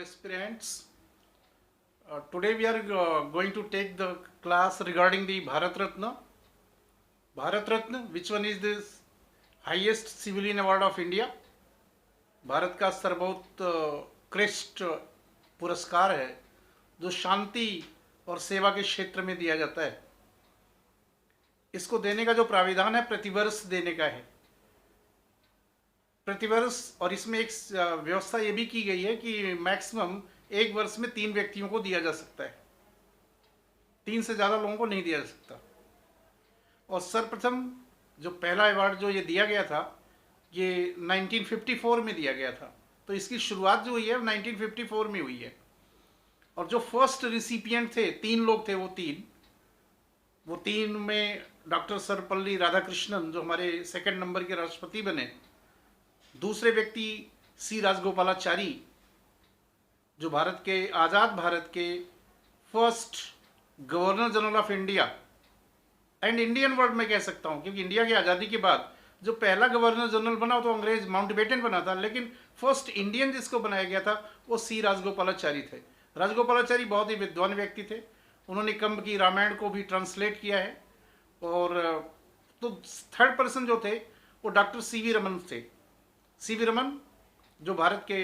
aspirants. Today we are going to take the class regarding the Bharat Ratna. Bharat Ratna, which one is this highest civilian award of India? Bharat का सर्वोत्कृष्ट पुरस्कार है जो शांति और सेवा के क्षेत्र में दिया जाता है। इसको देने का जो प्राविधान है प्रतिवर्ष देने का है, प्रतिवर्ष। और इसमें एक व्यवस्था ये भी की गई है कि मैक्सिमम एक वर्ष में 3 व्यक्तियों को दिया जा सकता है, 3 से ज़्यादा लोगों को नहीं दिया जा सकता। और सर्वप्रथम जो पहला अवार्ड जो ये दिया गया था ये 1954 में दिया गया था। तो इसकी शुरुआत जो हुई है 1954 में हुई है। और जो फर्स्ट रिसिपिएंट थे 3 लोग थे, वो तीन में डॉक्टर सर्वपल्ली राधाकृष्णन जो हमारे 2nd नंबर के राष्ट्रपति बने, दूसरे व्यक्ति सी राजगोपालाचारी जो भारत के आज़ाद भारत के first governor general of India and Indian world में कह सकता हूँ, क्योंकि इंडिया की आज़ादी के बाद जो पहला गवर्नर जनरल बना तो अंग्रेज माउंटबेटन बना था, लेकिन फर्स्ट इंडियन जिसको बनाया गया था वो सी राजगोपालाचारी थे। राजगोपालाचारी बहुत ही विद्वान व्यक्ति थे, उन्होंने कंब की रामायण को भी ट्रांसलेट किया है। और तो थर्ड पर्सन जो थे वो डॉक्टर सीवी रमन थे। सीवी रमन जो भारत के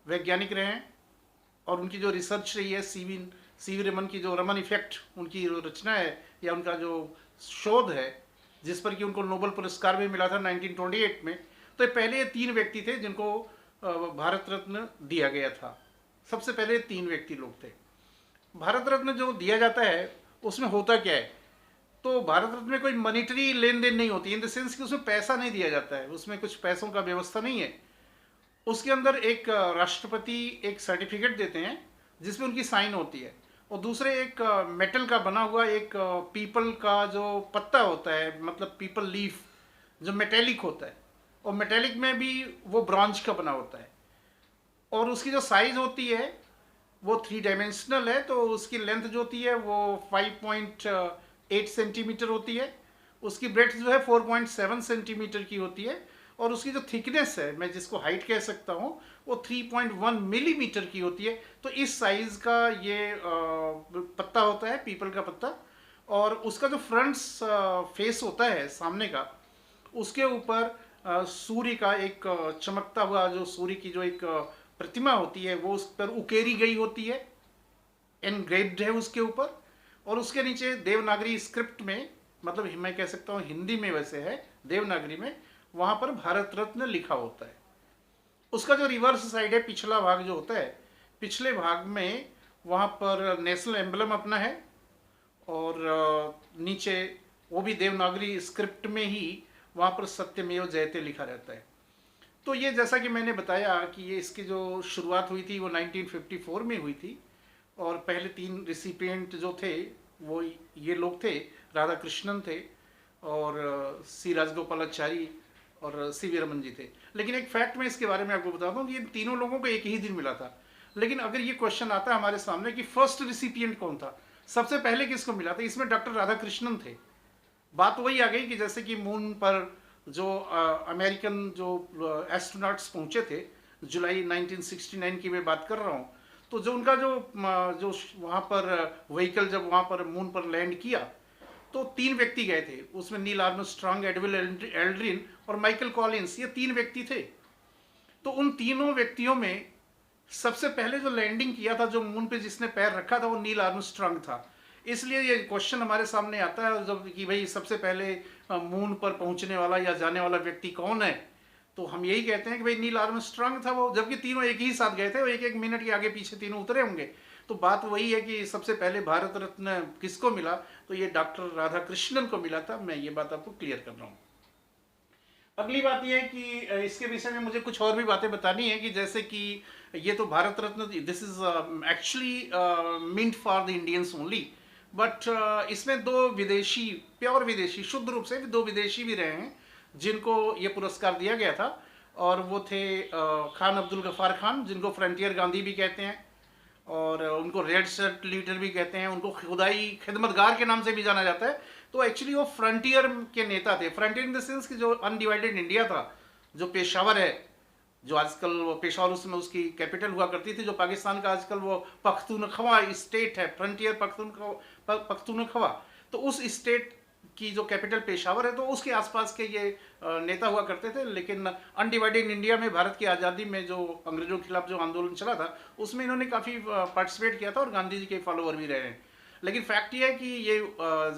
वैज्ञानिक रहे हैं और उनकी जो रिसर्च रही है सीवी रमन की जो रमन इफेक्ट उनकी रचना है या उनका जो शोध है जिस पर कि उनको नोबेल पुरस्कार भी मिला था 1928 में। तो पहले ये 3 व्यक्ति थे जिनको भारत रत्न दिया गया था। सबसे पहले 3 व्यक्ति लोग थे। भारत रत्न जो दिया जाता है उसमें होता क्या है, तो भारत रत्न में कोई मॉनिटरी लेन देन नहीं होती, इन द सेंस कि उसमें पैसा नहीं दिया जाता है, उसमें कुछ पैसों का व्यवस्था नहीं है। उसके अंदर एक राष्ट्रपति एक सर्टिफिकेट देते हैं जिसमें उनकी साइन होती है, और दूसरे एक मेटल का बना हुआ एक पीपल का जो पत्ता होता है, मतलब पीपल लीफ जो मेटेलिक होता है, और मेटेलिक में भी वो ब्रॉन्ज का बना होता है। और उसकी जो साइज होती है वो 3 डायमेंशनल है, तो उसकी लेंथ जो होती है वो 5.8 सेंटीमीटर होती है, उसकी ब्रेड्थ जो है 4.7 सेंटीमीटर की होती है, और उसकी जो थिकनेस है, मैं जिसको हाइट कह सकता हूँ, वो 3.1 मिलीमीटर की होती है। तो इस साइज का ये पत्ता होता है, पीपल का पत्ता। और उसका जो फ्रंट फेस होता है सामने का, उसके ऊपर सूर्य का एक चमकता हुआ जो सूर्य की जो एक प्रतिमा होती है वो उस पर उकेरी गई होती है, एनग्रेव्ड है उसके ऊपर। और उसके नीचे देवनागरी स्क्रिप्ट में, मतलब मैं कह सकता हूँ हिंदी में वैसे है, देवनागरी में वहाँ पर भारत रत्न लिखा होता है। उसका जो रिवर्स साइड है, पिछला भाग जो होता है, पिछले भाग में वहाँ पर नेशनल एम्बलम अपना है, और नीचे वो भी देवनागरी स्क्रिप्ट में ही वहाँ पर सत्यमेव जयते लिखा रहता है। तो ये जैसा कि मैंने बताया कि ये इसकी जो शुरुआत हुई थी वो 1954 में हुई थी, और पहले 3 रिसिपिएंट जो थे वो ये लोग थे, राधा कृष्णन थे और सी राजगोपालाचारी और सीवी रमन जी थे। लेकिन एक फैक्ट मैं इसके बारे में आपको बताता हूँ कि इन तीनों लोगों को एक ही दिन मिला था। लेकिन अगर ये क्वेश्चन आता है हमारे सामने कि फर्स्ट रिसिपिएंट कौन था, सबसे पहले किसको मिला था, इसमें डॉक्टर राधाकृष्णन थे। बात वही आ गई कि जैसे कि मून पर जो अमेरिकन जो एस्ट्रोनॉट्स पहुंचे थे, जुलाई 1969 की मैं बात कर रहा हूँ, तो जो उनका जो वहाँ पर व्हीकल जब वहाँ पर मून पर लैंड किया तो 3 व्यक्ति गए थे, उसमें नील आर्मस्ट्रांग, एडविन एल्ड्रिन और माइकल कॉलिंस, ये 3 व्यक्ति थे। तो उन तीनों व्यक्तियों में सबसे पहले जो लैंडिंग किया था, जो मून पे जिसने पैर रखा था, वो नील आर्मस्ट्रांग था। इसलिए ये क्वेश्चन हमारे सामने आता है जब कि भाई सबसे पहले मून पर पहुंचने वाला या जाने वाला व्यक्ति कौन है, तो हम यही कहते हैं कि भाई नील आर्मस्ट्रांग था वो, जबकि तीनों एक ही साथ गए थे, वो 1-1 मिनट के आगे पीछे तीनों उतरे होंगे। तो बात वही है कि सबसे पहले भारत रत्न किसको मिला, तो ये डॉक्टर राधाकृष्णन को मिला था। मैं ये बात आपको क्लियर कर रहा हूँ। अगली बात यह है कि इसके विषय में मुझे कुछ और भी बातें बतानी है, कि जैसे कि ये तो Bharat Ratna this is actually meant for the Indians only, but इसमें 2 विदेशी, प्योर विदेशी, शुद्ध रूप से 2 विदेशी भी रहे हैं जिनको ये पुरस्कार दिया गया था, और वो थे खान अब्दुल गफ्फार खान, जिनको फ्रंटियर गांधी भी कहते हैं, और उनको रेड शर्ट लीडर भी कहते हैं, उनको खुदाई खिदमतगार के नाम से भी जाना जाता है। तो एक्चुअली वो फ्रंटियर के नेता थे। फ्रंटियर इन द सेंस कि जो अनडिवाइडेड इंडिया था, जो पेशावर है जो आजकल वो पेशावर उसमें उसकी कैपिटल हुआ करती थी, जो पाकिस्तान का आजकल वो पख्तूनख्वा स्टेट है, फ्रंटियर पख्तूनख्वा, तो उस स्टेट की जो कैपिटल पेशावर है, तो उसके आसपास के ये नेता हुआ करते थे। लेकिन अनडिवाइडेड इंडिया में भारत की आज़ादी में जो अंग्रेजों के खिलाफ जो आंदोलन चला था, उसमें इन्होंने काफ़ी पार्टिसिपेट किया था और गांधी जी के फॉलोअर भी रहे हैं। लेकिन फैक्ट ये है कि ये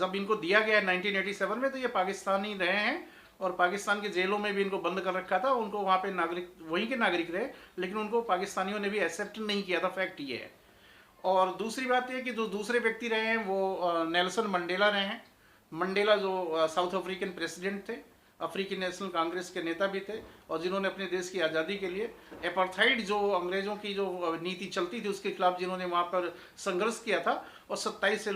जब इनको दिया गया 1987 में, तो ये पाकिस्तानी रहे हैं और पाकिस्तान के जेलों में भी इनको बंद कर रखा था। उनको वहाँ पे नागरिक, वहीं के नागरिक रहे, लेकिन उनको पाकिस्तानियों ने भी एक्सेप्ट नहीं किया था। फैक्ट ये है। और दूसरी बात यह कि जो दूसरे व्यक्ति रहे हैं वो नेल्सन मंडेला रहे हैं। मंडेला जो साउथ अफ्रीकन प्रेसिडेंट थे, अफ्रीकी नेशनल कांग्रेस के नेता भी थे, और जिन्होंने अपने देश की आज़ादी के लिए एपार्थाइड जो अंग्रेज़ों की जो नीति चलती थी उसके खिलाफ जिन्होंने वहाँ पर संघर्ष किया था, और 27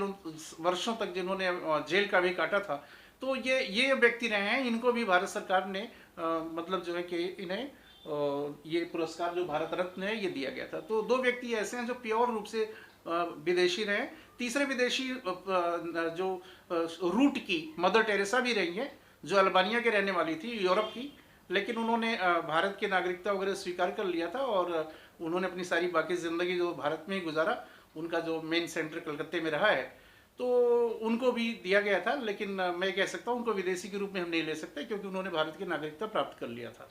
वर्षों तक जिन्होंने जेल का भी काटा था। तो ये व्यक्ति रहे हैं। इनको भी भारत सरकार ने मतलब जो है कि इन्हें ये पुरस्कार जो भारत रत्न है ये दिया गया था। तो दो व्यक्ति ऐसे हैं जो प्योर रूप से विदेशी रहे। तीसरे विदेशी जो रूट की मदर टेरेसा भी रही है, जो अल्बानिया के रहने वाली थी, यूरोप की, लेकिन उन्होंने भारत की नागरिकता वगैरह स्वीकार कर लिया था और उन्होंने अपनी सारी बाकी ज़िंदगी जो भारत में ही गुजारा। उनका जो मेन सेंटर कलकत्ते में रहा है, तो उनको भी दिया गया था। लेकिन मैं कह सकता हूँ उनको विदेशी के रूप में हम नहीं ले सकते, क्योंकि उन्होंने भारत की नागरिकता प्राप्त कर लिया था।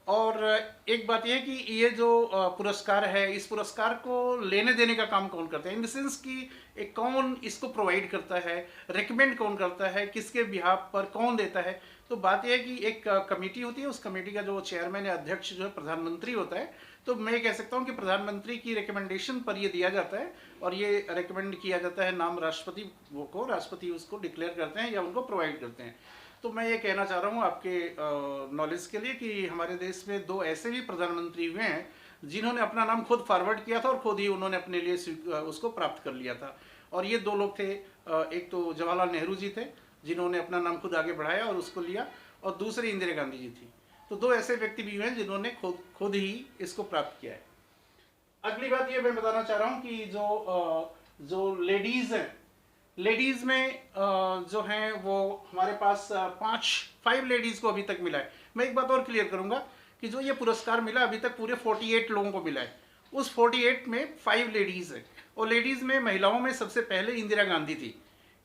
और एक बात यह है कि ये जो पुरस्कार है, इस पुरस्कार को लेने देने का काम कौन करता है, इन द सेंस कि एक कौन इसको प्रोवाइड करता है, रेकमेंड कौन करता है, किसके बिहाफ पर कौन देता है। तो बात यह है कि एक कमेटी होती है, उस कमेटी का जो चेयरमैन या अध्यक्ष जो है प्रधानमंत्री होता है। तो मैं कह सकता हूँ कि प्रधानमंत्री की रिकमेंडेशन पर ये दिया जाता है, और ये रिकमेंड किया जाता है नाम राष्ट्रपति को, राष्ट्रपति उसको डिक्लेयर करते हैं या उनको प्रोवाइड करते हैं। तो मैं ये कहना चाह रहा हूँ आपके नॉलेज के लिए कि हमारे देश में दो ऐसे भी प्रधानमंत्री हुए हैं जिन्होंने अपना नाम खुद फॉरवर्ड किया था और खुद ही उन्होंने अपने लिए उसको प्राप्त कर लिया था। और ये दो लोग थे, एक तो जवाहरलाल नेहरू जी थे जिन्होंने अपना नाम खुद आगे बढ़ाया और उसको लिया, और दूसरी इंदिरा गांधी जी थी। तो दो ऐसे व्यक्ति भी हुए हैं जिन्होंने खुद ही इसको प्राप्त किया है। अगली बात ये मैं बताना चाह रहा हूँ कि जो लेडीज हैं, लेडीज में जो हैं वो हमारे पास 5 लेडीज को अभी तक मिला है। मैं एक बात और क्लियर करूंगा कि जो ये पुरस्कार मिला अभी तक पूरे 48 लोगों को मिला है। उस 48 में 5 लेडीज है, और लेडीज में महिलाओं में सबसे पहले इंदिरा गांधी थी।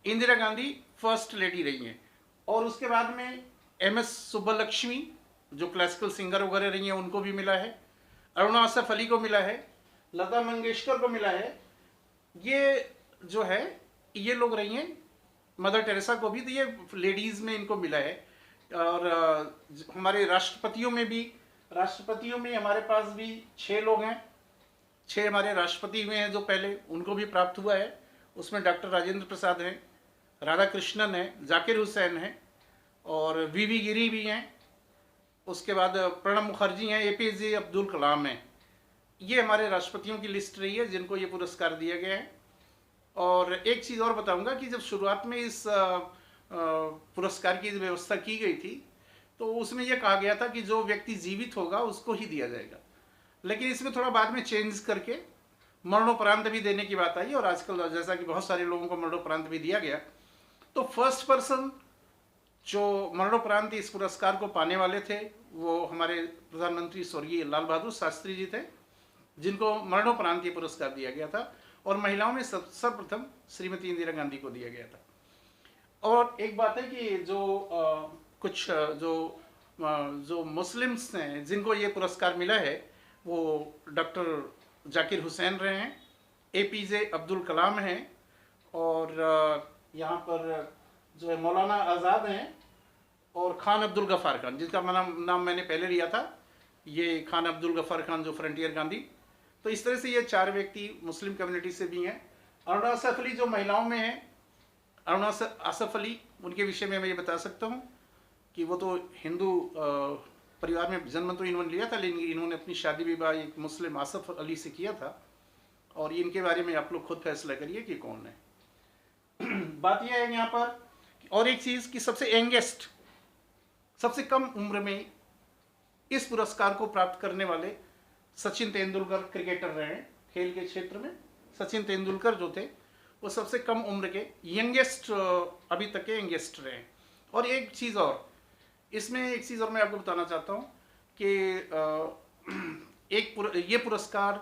इंदिरा गांधी फर्स्ट लेडी रही हैं। और उसके बाद में MS सुब्बलक्ष्मी जो क्लासिकल सिंगर वगैरह रही हैं उनको भी मिला है, अरुणा असफ अली को मिला है, लता मंगेशकर को मिला है। ये जो है ये लोग रही हैं, मदर टेरेसा को भी, तो ये लेडीज़ में इनको मिला है। और हमारे राष्ट्रपतियों में हमारे पास भी 6 लोग हैं। 6 हमारे राष्ट्रपति हुए हैं जो पहले, उनको भी प्राप्त हुआ है। उसमें डॉक्टर राजेंद्र प्रसाद हैं, राधा कृष्णन हैं, जाकिर हुसैन हैं, और VV गिरी भी हैं। उसके बाद प्रणब मुखर्जी हैं, APJ अब्दुल कलाम हैं। ये हमारे राष्ट्रपतियों की लिस्ट रही है जिनको ये पुरस्कार दिया गया है। और एक चीज़ और बताऊंगा कि जब शुरुआत में इस पुरस्कार की व्यवस्था की गई थी, तो उसमें यह कहा गया था कि जो व्यक्ति जीवित होगा उसको ही दिया जाएगा। लेकिन इसमें थोड़ा बाद में चेंज करके मरणोपरांत भी देने की बात आई, और आजकल जैसा कि बहुत सारे लोगों को मरणोपरांत भी दिया गया। तो फर्स्ट पर्सन जो मरणोपरांत इस पुरस्कार को पाने वाले थे वो हमारे प्रधानमंत्री स्वर्गीय लाल बहादुर शास्त्री जी थे, जिनको मरणोपरांत ये पुरस्कार दिया गया था। और महिलाओं में सर्वप्रथम श्रीमती इंदिरा गांधी को दिया गया था। और एक बात है कि कुछ जो मुस्लिम्स हैं जिनको ये पुरस्कार मिला है, वो डॉक्टर जाकिर हुसैन रहे हैं, APJ अब्दुल कलाम हैं, और यहाँ पर जो है मौलाना आज़ाद हैं, और खान अब्दुल गफ़ार खान, जिसका नाम मैंने पहले लिया था, ये खान अब्दुल गफ़ार खान जो फ्रंटियर गांधी। तो इस तरह से ये 4 व्यक्ति मुस्लिम कम्युनिटी से भी हैं। अरुणा असफ अली जो महिलाओं में है, अरुणा असफ अली, उनके विषय में मैं ये बता सकता हूँ कि वो तो हिंदू परिवार में जन्म तो इन्होंने लिया था, लेकिन इन्होंने अपनी शादी विवाह एक मुस्लिम आसफ अली से किया था। और इनके बारे में आप लोग खुद फैसला करिए कि कौन है। बात यह है यहाँ पर, और एक चीज़ कि सबसे यंगेस्ट, सबसे कम उम्र में इस पुरस्कार को प्राप्त करने वाले सचिन तेंदुलकर क्रिकेटर रहे हैं। खेल के क्षेत्र में सचिन तेंदुलकर जो थे वो सबसे कम उम्र के यंगेस्ट, अभी तक के यंगेस्ट रहे हैं। और एक चीज़ और, इसमें एक चीज़ और मैं आपको बताना चाहता हूँ कि ये पुरस्कार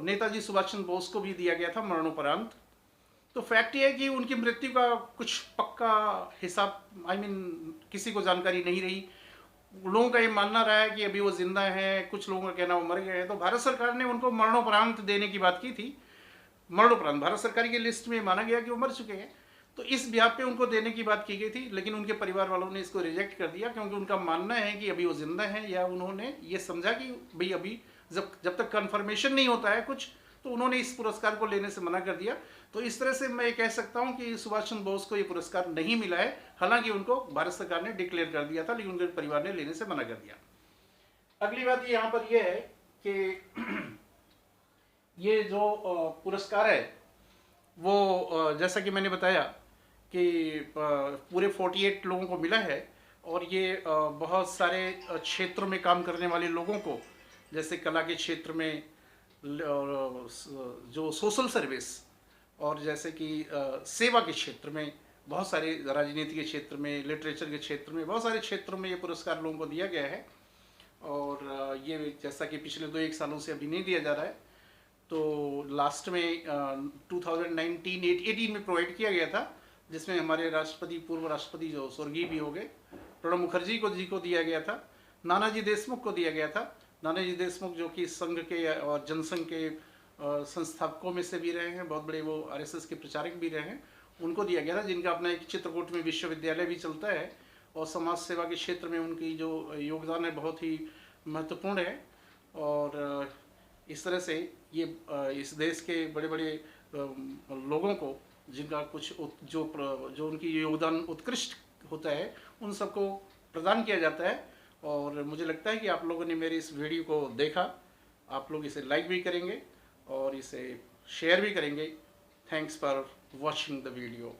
नेताजी सुभाष चंद्र बोस को भी दिया गया था मरणोपरांत। तो फैक्ट ये है कि उनकी मृत्यु का कुछ पक्का हिसाब किसी को जानकारी नहीं रही। लोगों का ये मानना रहा है कि अभी वो जिंदा हैं, कुछ लोगों का कहना वो मर गए हैं। तो भारत सरकार ने उनको मरणोपरांत देने की बात की थी। मरणोपरांत भारत सरकार की लिस्ट में माना गया कि वो मर चुके हैं, तो इस ब्याह पे उनको देने की बात की गई थी, लेकिन उनके परिवार वालों ने इसको रिजेक्ट कर दिया, क्योंकि उनका मानना है कि अभी वो जिंदा हैं, या उन्होंने ये समझा कि भाई अभी जब तक कंफर्मेशन नहीं होता है कुछ, तो उन्होंने इस पुरस्कार को लेने से मना कर दिया। तो इस तरह से मैं ये कह सकता हूँ कि सुभाष चंद्र बोस को ये पुरस्कार नहीं मिला है, हालांकि उनको भारत सरकार ने डिक्लेयर कर दिया था, लेकिन उनके परिवार ने लेने से मना कर दिया। अगली बात यहाँ पर यह है कि ये जो पुरस्कार है वो जैसा कि मैंने बताया कि पूरे 48 लोगों को मिला है, और ये बहुत सारे क्षेत्रों में काम करने वाले लोगों को, जैसे कला के क्षेत्र में, जो सोशल सर्विस, और जैसे कि सेवा के क्षेत्र में, बहुत सारे राजनीति के क्षेत्र में, लिटरेचर के क्षेत्र में, बहुत सारे क्षेत्रों में ये पुरस्कार लोगों को दिया गया है। और ये जैसा कि पिछले 2-1 सालों से अभी नहीं दिया जा रहा है, तो लास्ट में 2018 में प्रोवाइड किया गया था, जिसमें हमारे राष्ट्रपति, पूर्व राष्ट्रपति जो स्वर्गीय भी हो गए, प्रणब मुखर्जी जी को दिया गया था, नानाजी देशमुख को दिया गया था। नानाजी देशमुख जो कि संघ के और जनसंघ के संस्थापकों में से भी रहे हैं, बहुत बड़े वो आरएसएस के प्रचारक भी रहे हैं, उनको दिया गया था, जिनका अपना एक चित्रकूट में विश्वविद्यालय भी चलता है, और समाज सेवा के क्षेत्र में उनकी जो योगदान है बहुत ही महत्वपूर्ण है। और इस तरह से ये इस देश के बड़े बड़े लोगों को, जिनका कुछ जो उनकी योगदान उत्कृष्ट होता है, उन सबको प्रदान किया जाता है। और मुझे लगता है कि आप लोगों ने मेरी इस वीडियो को देखा, आप लोग इसे लाइक भी करेंगे और इसे शेयर भी करेंगे। Thanks for watching the video.